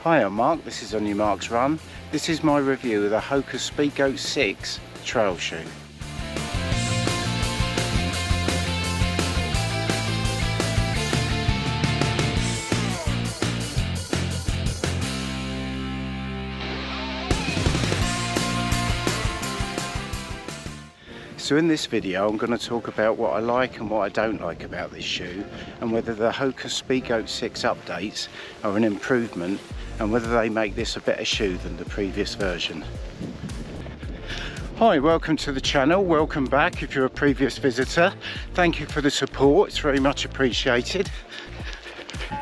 Hi, I'm Mark, this is On Your Marks Run. This is my review of the Hoka Speedgoat 6 trail shoe. So in this video I'm going to talk about what I like and what I don't like about this shoe, and whether the Hoka Speedgoat 6 updates are an improvement and whether they make this a better shoe than the previous version. Hi, welcome to the channel, welcome back if you're a previous visitor. Thank you for the support, it's very much appreciated.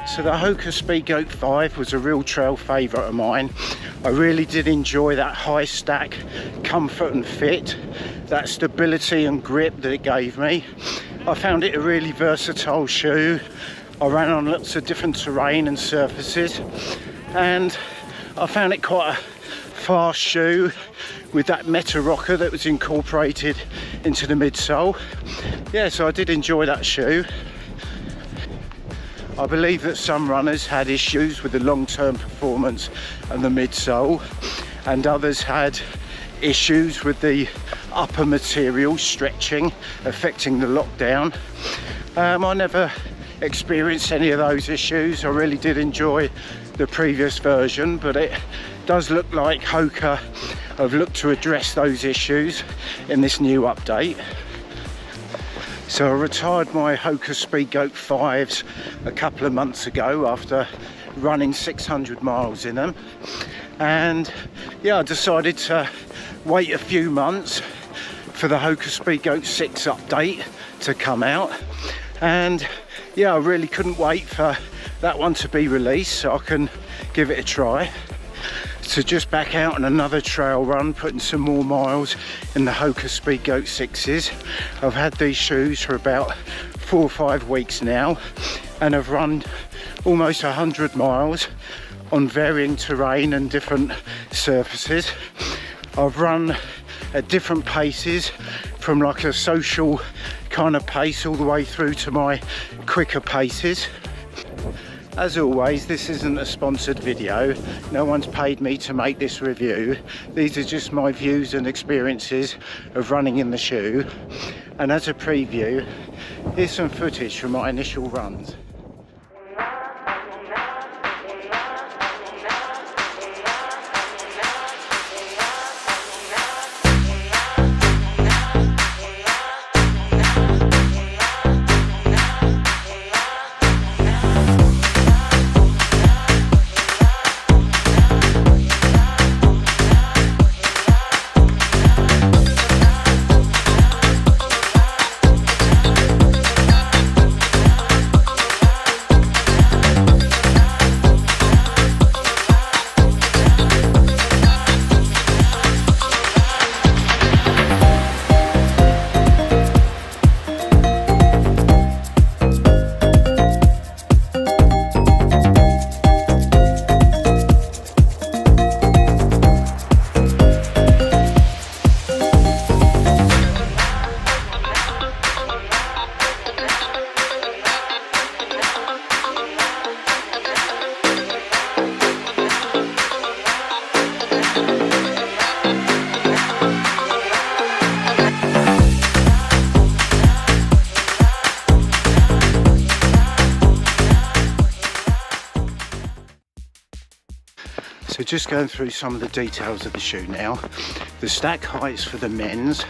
So the Hoka Speedgoat 5 was a real trail favourite of mine. I really did enjoy that high stack comfort and fit, that stability and grip that it gave me. I found it a really versatile shoe. I ran on lots of different terrain and surfaces, and I found it quite a fast shoe with that meta rocker that was incorporated into the midsole. Yeah, so I did enjoy that shoe. I believe that some runners had issues with the long-term performance and the midsole, and others had issues with the upper material stretching, affecting the lockdown. I never experienced any of those issues. I really did enjoy the previous version, but it does look like Hoka have looked to address those issues in this new update. So I retired my Hoka Speedgoat 5s a couple of months ago after running 600 miles in them, and yeah, I decided to wait a few months for the Hoka Speedgoat 6 update to come out, and yeah, I really couldn't wait for that one to be released so I can give it a try. So just back out on another trail run, putting some more miles in the Hoka Speedgoat 6s. I've had these shoes for about 4 or 5 weeks now, and I've run almost 100 miles on varying terrain and different surfaces. I've run at different paces, from like a social kind of pace all the way through to my quicker paces. As always, this isn't a sponsored video. No one's paid me to make this review. These are just my views and experiences of running in the shoe. And as a preview, here's some footage from my initial runs. So just going through some of the details of the shoe now. The stack heights for the men's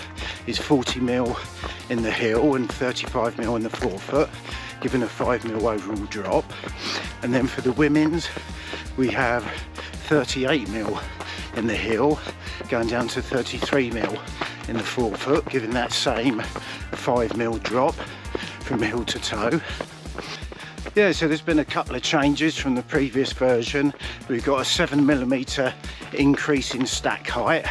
is 40mm in the heel and 35mm in the forefoot, giving a 5mm overall drop. And then for the women's, we have 38mm in the heel, going down to 33mm in the forefoot, giving that same 5mm drop from heel to toe. Yeah, so there's been a couple of changes from the previous version. We've got a 7mm increase in stack height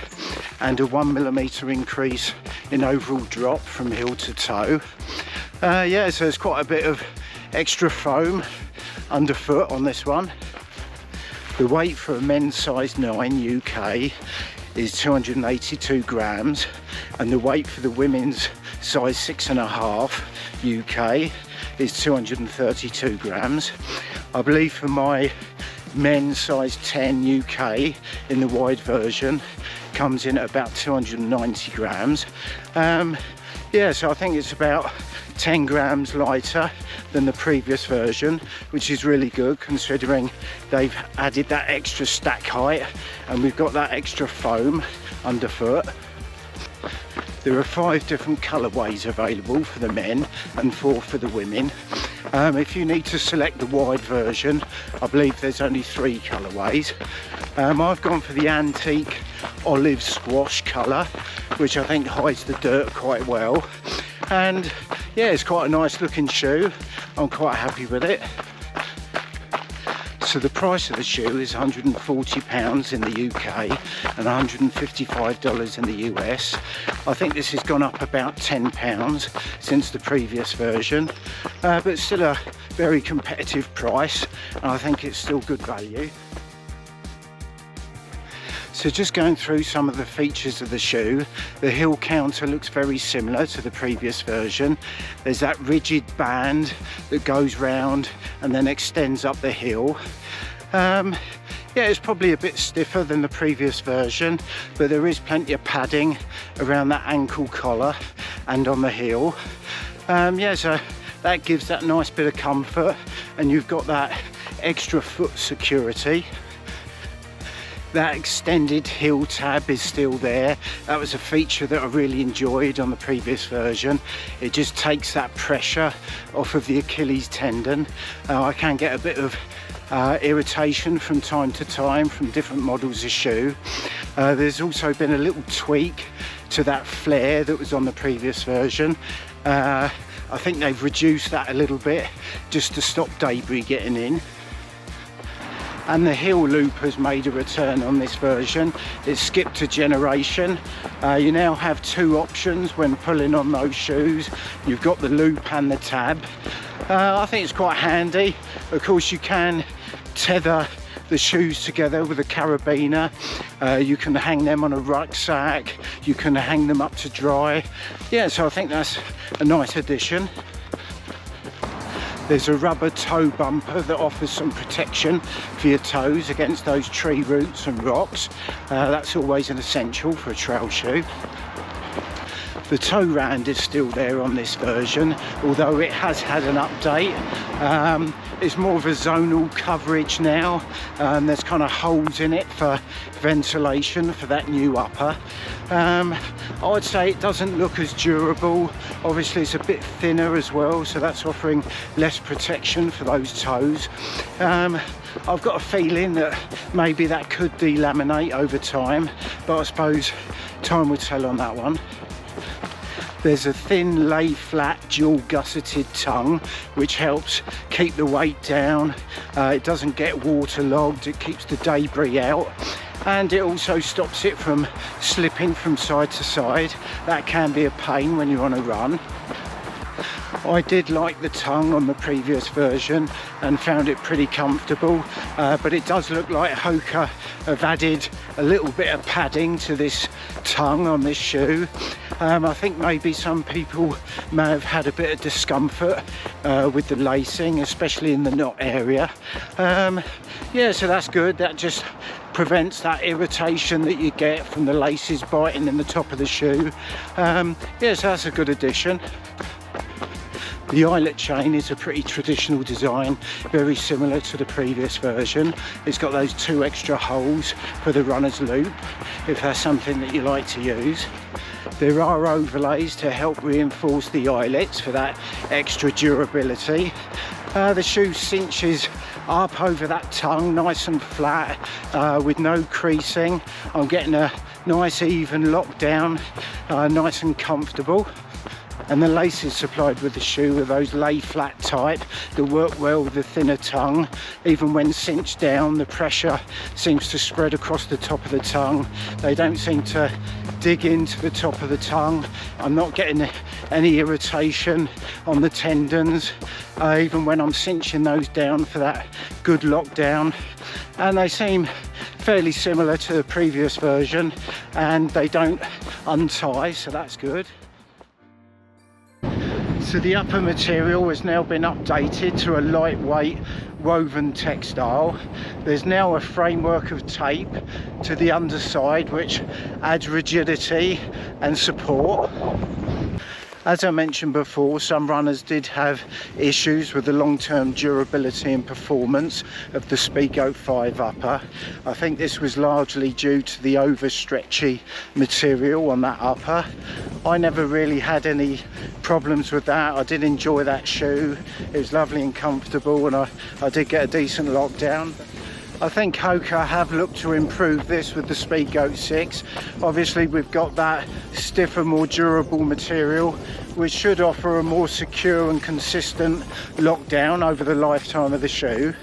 and a 1mm increase in overall drop from heel to toe. Yeah, so there's quite a bit of extra foam underfoot on this one. The weight for a men's size 9 UK is 282 grams, and the weight for the women's size 6.5 UK is 232 grams. I believe for my men's size 10 UK in the wide version, comes in at about 290 grams. Yeah, so I think it's about 10 grams lighter than the previous version, which is really good considering they've added that extra stack height and we've got that extra foam underfoot. There are 5 different colourways available for the men and 4 for the women. If you need to select the wide version, I believe there's only 3 colourways. I've gone for the antique olive squash colour, which I think hides the dirt quite well. And yeah, it's quite a nice looking shoe. I'm quite happy with it. So the price of the shoe is £140 in the UK and $155 in the US. I think this has gone up about £10 since the previous version, but still a very competitive price, and I think it's still good value. So just going through some of the features of the shoe, the heel counter looks very similar to the previous version. There's that rigid band that goes round and then extends up the heel. Yeah, it's probably a bit stiffer than the previous version, but there is plenty of padding around that ankle collar and on the heel. Yeah, so that gives that nice bit of comfort, and you've got that extra foot security. That extended heel tab is still there. That was a feature that I really enjoyed on the previous version. It just takes that pressure off of the Achilles tendon. I can get a bit of irritation from time to time from different models of shoe. There's also been a little tweak to that flare that was on the previous version. I think they've reduced that a little bit just to stop debris getting in. And the heel loop has made a return on this version. It's skipped a generation. You now have 2 options when pulling on those shoes. You've got the loop and the tab. I think it's quite handy. Of course, you can tether the shoes together with a carabiner. You can hang them on a rucksack. You can hang them up to dry. Yeah, so I think that's a nice addition. There's a rubber toe bumper that offers some protection for your toes against those tree roots and rocks. That's always an essential for a trail shoe. The toe rand is still there on this version, although it has had an update. It's more of a zonal coverage now. There's kind of holes in it for ventilation for that new upper. I would say it doesn't look as durable. Obviously it's a bit thinner as well, so that's offering less protection for those toes. I've got a feeling that maybe that could delaminate over time, but I suppose time will tell on that one. There's a thin lay flat dual gusseted tongue which helps keep the weight down. It doesn't get waterlogged, it keeps the debris out, and it also stops it from slipping from side to side. That can be a pain when you're on a run. I did like the tongue on the previous version and found it pretty comfortable, but it does look like Hoka have added a little bit of padding to this tongue on this shoe. I think maybe some people may have had a bit of discomfort with the lacing, especially in the knot area. Yeah, so that's good. That just prevents that irritation that you get from the laces biting in the top of the shoe. Yeah, so that's a good addition. The eyelet chain is a pretty traditional design, very similar to the previous version. It's got those 2 extra holes for the runner's loop, if that's something that you like to use. There are overlays to help reinforce the eyelets for that extra durability. The shoe cinches up over that tongue nice and flat with no creasing. I'm getting a nice even lockdown, nice and comfortable. And the laces supplied with the shoe are those lay flat type that work well with the thinner tongue. Even when cinched down, the pressure seems to spread across the top of the tongue. They don't seem to dig into the top of the tongue. I'm not getting any irritation on the tendons, even when I'm cinching those down for that good lockdown. And they seem fairly similar to the previous version, and they don't untie, so that's good. So the upper material has now been updated to a lightweight woven textile. There's now a framework of tape to the underside which adds rigidity and support. As I mentioned before, some runners did have issues with the long-term durability and performance of the Speedgoat 5 upper. I think this was largely due to the overstretchy material on that upper. I never really had any problems with that. I did enjoy that shoe. It was lovely and comfortable, and I did get a decent lockdown. I think Hoka have looked to improve this with the Speedgoat 6. Obviously we've got that stiffer, more durable material which should offer a more secure and consistent lockdown over the lifetime of the shoe.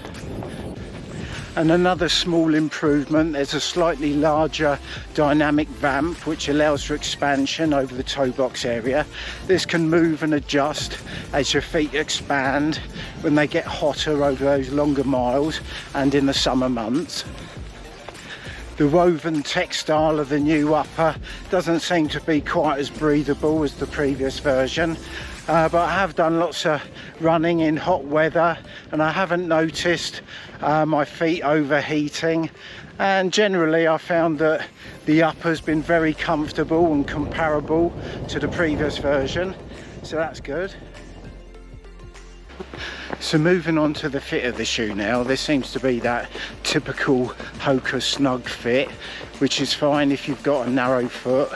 And another small improvement, there's a slightly larger dynamic vamp which allows for expansion over the toe box area. This can move and adjust as your feet expand when they get hotter over those longer miles and in the summer months. The woven textile of the new upper doesn't seem to be quite as breathable as the previous version. But I have done lots of running in hot weather and I haven't noticed my feet overheating, and generally I found that the upper's been very comfortable and comparable to the previous version, so that's good. So moving on to the fit of the shoe now, this seems to be that typical Hoka snug fit, which is fine if you've got a narrow foot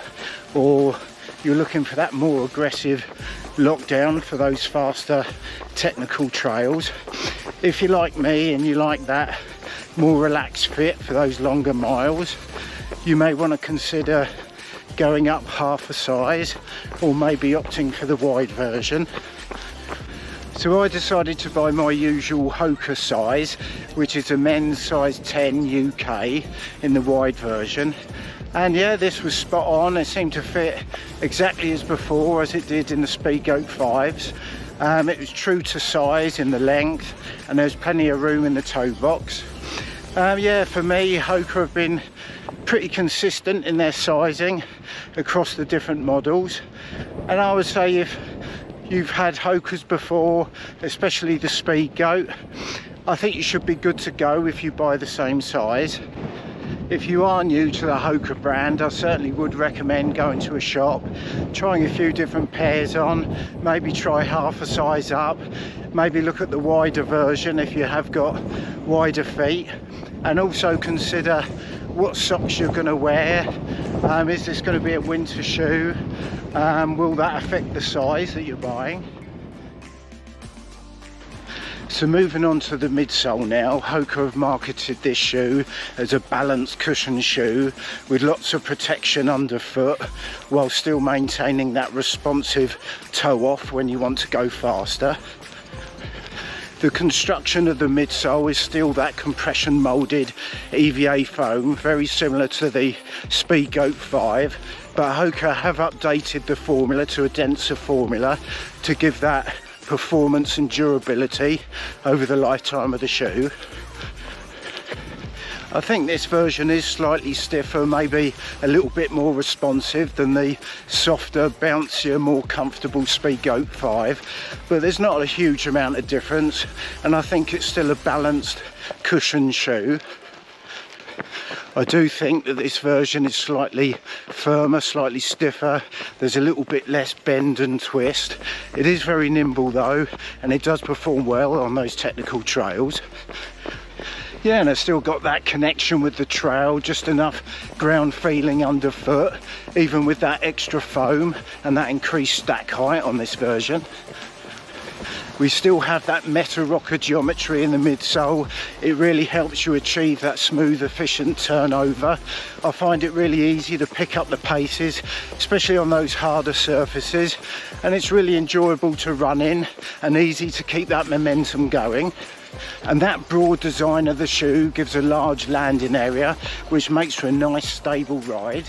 or you're looking for that more aggressive lockdown for those faster technical trails. If you're like me and you like that more relaxed fit for those longer miles, you may want to consider going up half a size or maybe opting for the wide version. So I decided to buy my usual Hoka size, which is a men's size 10 UK in the wide version. And yeah, this was spot on. It seemed to fit exactly as before as it did in the Speedgoat 5s. It was true to size in the length and there's plenty of room in the toe box. Yeah, for me, Hoka have been pretty consistent in their sizing across the different models. And I would say if you've had Hokas before, especially the Speedgoat, I think you should be good to go if you buy the same size. If you are new to the Hoka brand, I certainly would recommend going to a shop, trying a few different pairs on, maybe try half a size up, maybe look at the wider version if you have got wider feet, and also consider what socks you're going to wear. Is this going to be a winter shoe? Will that affect the size that you're buying? So moving on to the midsole now, Hoka have marketed this shoe as a balanced cushion shoe with lots of protection underfoot while still maintaining that responsive toe off when you want to go faster. The construction of the midsole is still that compression moulded EVA foam, very similar to the Speedgoat 5, but Hoka have updated the formula to a denser formula to give that performance and durability over the lifetime of the shoe. I think this version is slightly stiffer, maybe a little bit more responsive than the softer, bouncier, more comfortable Speedgoat 5, but there's not a huge amount of difference, and I think it's still a balanced cushion shoe. I do think that this version is slightly firmer, slightly stiffer. There's a little bit less bend and twist. It is very nimble though, and it does perform well on those technical trails. Yeah, and I've still got that connection with the trail, just enough ground feeling underfoot, even with that extra foam and that increased stack height on this version. We still have that meta rocker geometry in the midsole. It really helps you achieve that smooth, efficient turnover. I find it really easy to pick up the paces, especially on those harder surfaces, and it's really enjoyable to run in and easy to keep that momentum going. And that broad design of the shoe gives a large landing area, which makes for a nice stable ride.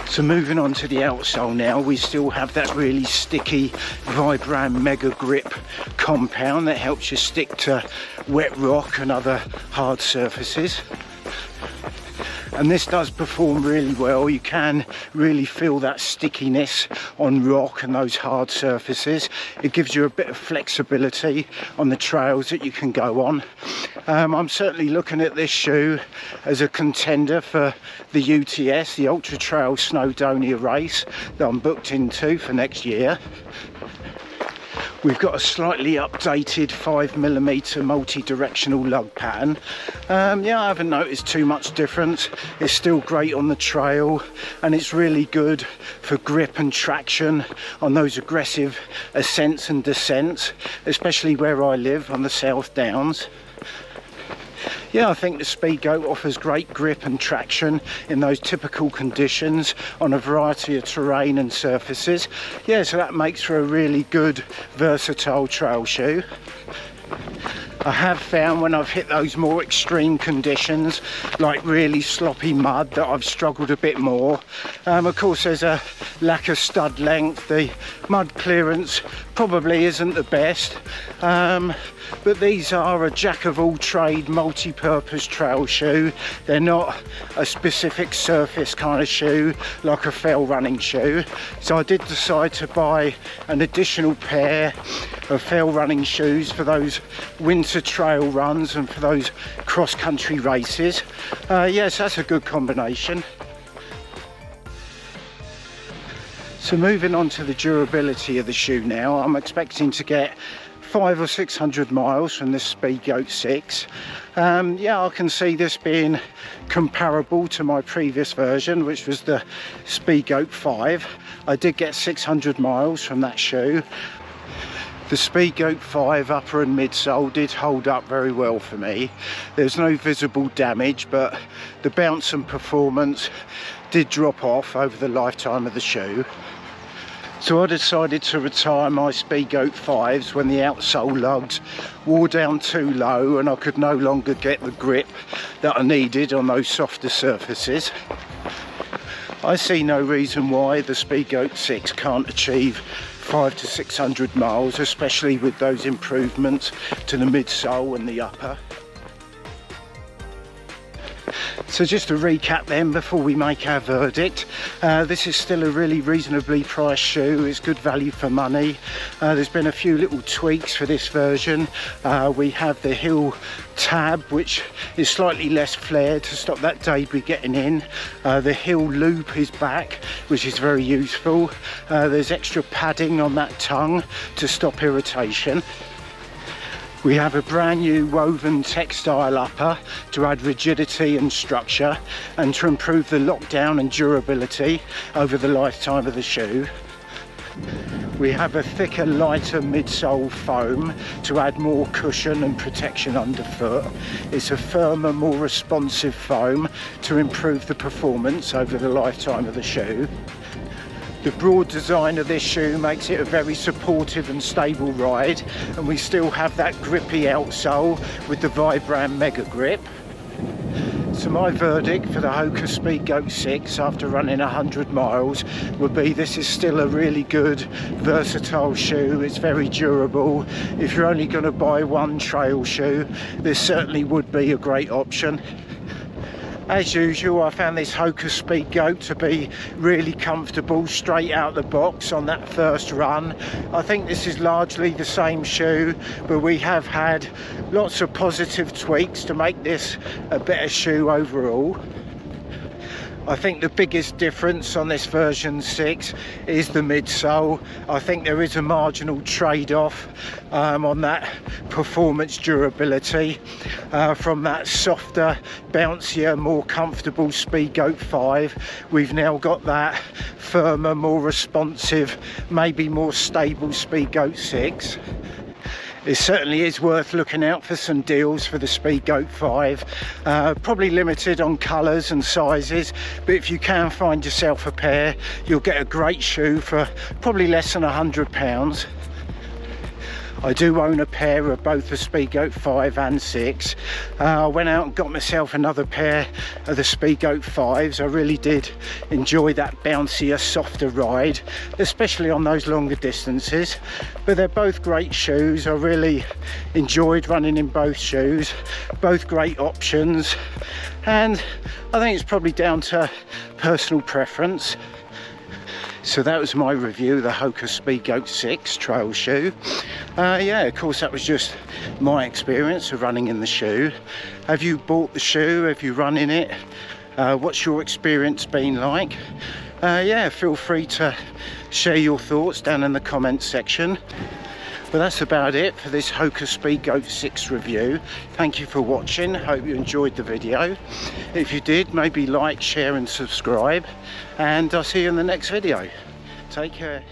So moving on to the outsole now, we still have that really sticky Vibram Megagrip compound that helps you stick to wet rock and other hard surfaces. and this does perform really well. You can really feel that stickiness on rock and those hard surfaces. It gives you a bit of flexibility on the trails that you can go on. I'm certainly looking at this shoe as a contender for the UTS, the Ultra Trail Snowdonia race that I'm booked into for next year. We've got a slightly updated 5mm multi-directional lug pattern. Yeah, I haven't noticed too much difference. It's still great on the trail, and it's really good for grip and traction on those aggressive ascents and descents, especially where I live on the South Downs. Yeah, I think the Speedgoat offers great grip and traction in those typical conditions on a variety of terrain and surfaces. Yeah, so that makes for a really good, versatile trail shoe. I have found when I've hit those more extreme conditions, like really sloppy mud, that I've struggled a bit more. Of course, there's a lack of stud length. The mud clearance probably isn't the best. But these are a jack-of-all-trade multi-purpose trail shoe. They're not a specific surface kind of shoe like a fell running shoe. So I did decide to buy an additional pair of fell running shoes for those winter trail runs and for those cross-country races. Yes, that's a good combination. So moving on to the durability of the shoe now, I'm expecting to get 500 or 600 miles from this Speedgoat 6. Yeah, I can see this being comparable to my previous version, which was the Speedgoat 5. I did get 600 miles from that shoe. The Speedgoat 5 upper and midsole did hold up very well for me. There's no visible damage, but the bounce and performance did drop off over the lifetime of the shoe. So I decided to retire my Speedgoat 5s when the outsole lugs wore down too low and I could no longer get the grip that I needed on those softer surfaces. I see no reason why the Speedgoat 6 can't achieve 500 to 600 miles, especially with those improvements to the midsole and the upper. So just to recap then before we make our verdict, this is still a really reasonably priced shoe. It's good value for money. There's been a few little tweaks for this version. We have the heel tab, which is slightly less flared to stop that debris getting in. The heel loop is back, which is very useful. There's extra padding on that tongue to stop irritation. We have a brand new woven textile upper to add rigidity and structure and to improve the lockdown and durability over the lifetime of the shoe. We have a thicker, lighter midsole foam to add more cushion and protection underfoot. It's a firmer, more responsive foam to improve the performance over the lifetime of the shoe. The broad design of this shoe makes it a very supportive and stable ride, and we still have that grippy outsole with the Vibram Megagrip. So my verdict for the Hoka Speedgoat 6 after running 100 miles would be this is still a really good, versatile shoe. It's very durable. If you're only going to buy one trail shoe, this certainly would be a great option. As usual, I found this Hoka Speedgoat to be really comfortable straight out the box on that first run. I think this is largely the same shoe, but we have had lots of positive tweaks to make this a better shoe overall. I think the biggest difference on this version 6 is the midsole. I think there is a marginal trade-off on that performance durability from that softer, bouncier, more comfortable Speedgoat 5. We've now got that firmer, more responsive, maybe more stable Speedgoat 6. It certainly is worth looking out for some deals for the Speedgoat 5. Probably limited on colours and sizes, but if you can find yourself a pair, you'll get a great shoe for probably less than £100. I do own a pair of both the Speedgoat 5 and 6. I went out and got myself another pair of the Speedgoat 5s. I really did enjoy that bouncier, softer ride, especially on those longer distances. But they're both great shoes. I really enjoyed running in both shoes, both great options, and I think it's probably down to personal preference. So that was my review of the Hoka Speedgoat 6 trail shoe. Yeah, of course that was just my experience of running in the shoe. Have you bought the shoe? Have you run in it? What's your experience been like? Yeah, feel free to share your thoughts down in the comments section. But that's about it for this Hoka Speedgoat 6 review. Thank you for watching. Hope you enjoyed the video. If you did, maybe like, share and subscribe. And I'll see you in the next video. Take care.